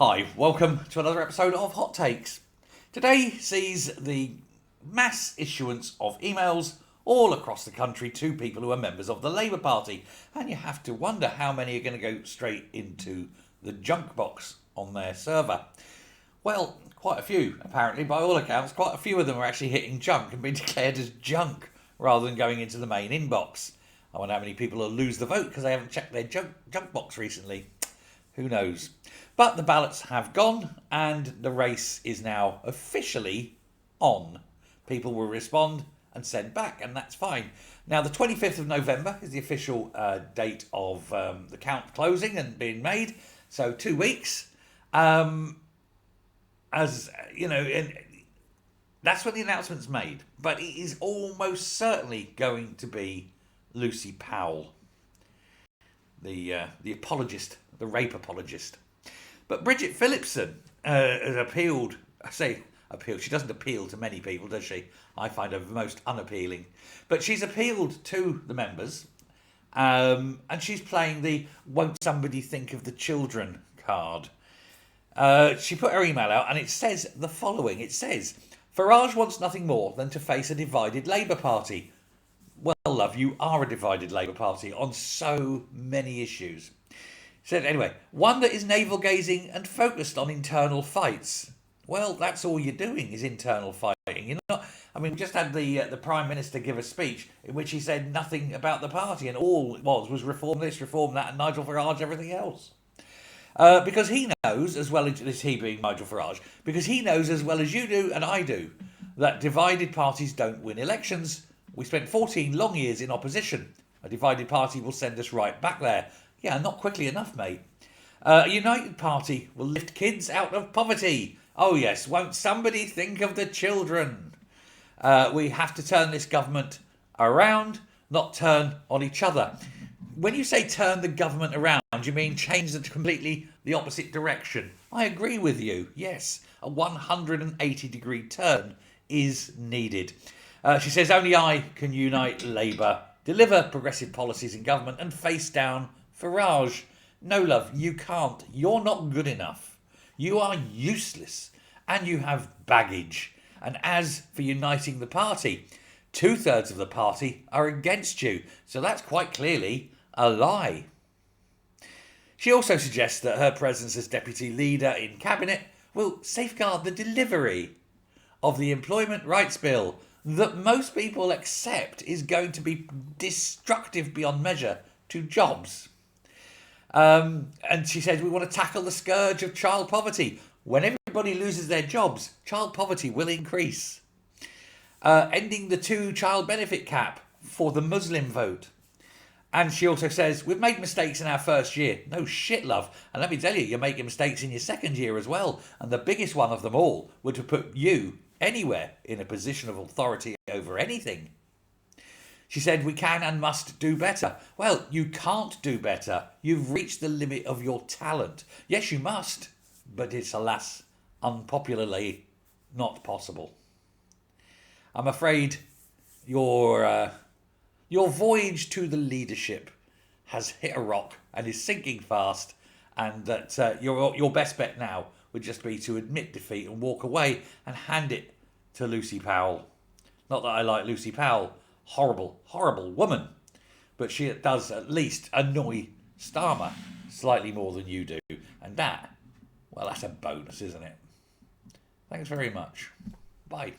Hi, welcome to another episode of Hot Takes. Today sees the mass issuance of emails all across the country to people who are members of the Labour Party, and you have to wonder how many are going to go straight into the junk box on their server. Well, quite a few, apparently, by all accounts. Quite a few of them are actually hitting junk and being declared as junk rather than going into the main inbox. I wonder how many people will lose the vote because they haven't checked their junk box recently. Who knows? But the ballots have gone and the race is now officially on. People will respond and send back, and that's fine. Now, the 25th of November is the official date of the count closing and being made. So 2 weeks. As you know, and that's when the announcement's made. But it is almost certainly going to be Lucy Powell, the apologist, the rape apologist. But Bridget Phillipson has appealed. I say appealed. She doesn't appeal to many people, does she? I find her most unappealing. But she's appealed to the members, and she's playing the "Won't somebody think of the children" card. She put her email out, and it says the following. It says, "Farage wants nothing more than to face a divided Labour Party." Well, love, you are a divided Labour Party on so many issues. Said anyway, one that is navel-gazing and focused on internal fights. Well, that's all you're doing is internal fighting. You're not. I mean, we just had the Prime Minister give a speech in which he said nothing about the party, and all it was reform this, reform that, and Nigel Farage everything else. Because he knows, as well as he being Nigel Farage, because he knows as well as you do and I do, that divided parties don't win elections. We spent 14 long years in opposition. A divided party will send us right back there. Yeah, not quickly enough, mate. A united party will lift kids out of poverty. Oh yes, won't somebody think of the children? We have to turn this government around, not turn on each other. When you say turn the government around, you mean change it completely the opposite direction. I agree with you. Yes, a 180-degree turn is needed. She says only I can unite Labour, deliver progressive policies in government and face down Farage. No, love, you can't. You're not good enough. You are useless and you have baggage. And as for uniting the party, 2/3 of the party are against you. So that's quite clearly a lie. She also suggests that her presence as deputy leader in cabinet will safeguard the delivery of the Employment Rights Bill that most people accept is going to be destructive beyond measure to jobs. And she says we want to tackle the scourge of child poverty. When everybody loses their jobs, child poverty will increase. Ending the 2-child benefit cap for the Muslim vote. And she also says, we've made mistakes in our first year. No shit, love. And let me tell you, you're making mistakes in your second year as well. And the biggest one of them all would have put you anywhere in a position of authority over anything. She said, we can and must do better. Well, you can't do better. You've reached the limit of your talent. Yes, you must, but it's, alas, unpopularly not possible. I'm afraid your voyage to the leadership has hit a rock and is sinking fast, and that your best bet now would just be to admit defeat and walk away and hand it to Lucy Powell. Not that I like Lucy Powell. Horrible, horrible woman. But she does at least annoy Starmer slightly more than you do. And that, well, that's a bonus, isn't it? Thanks very much. Bye.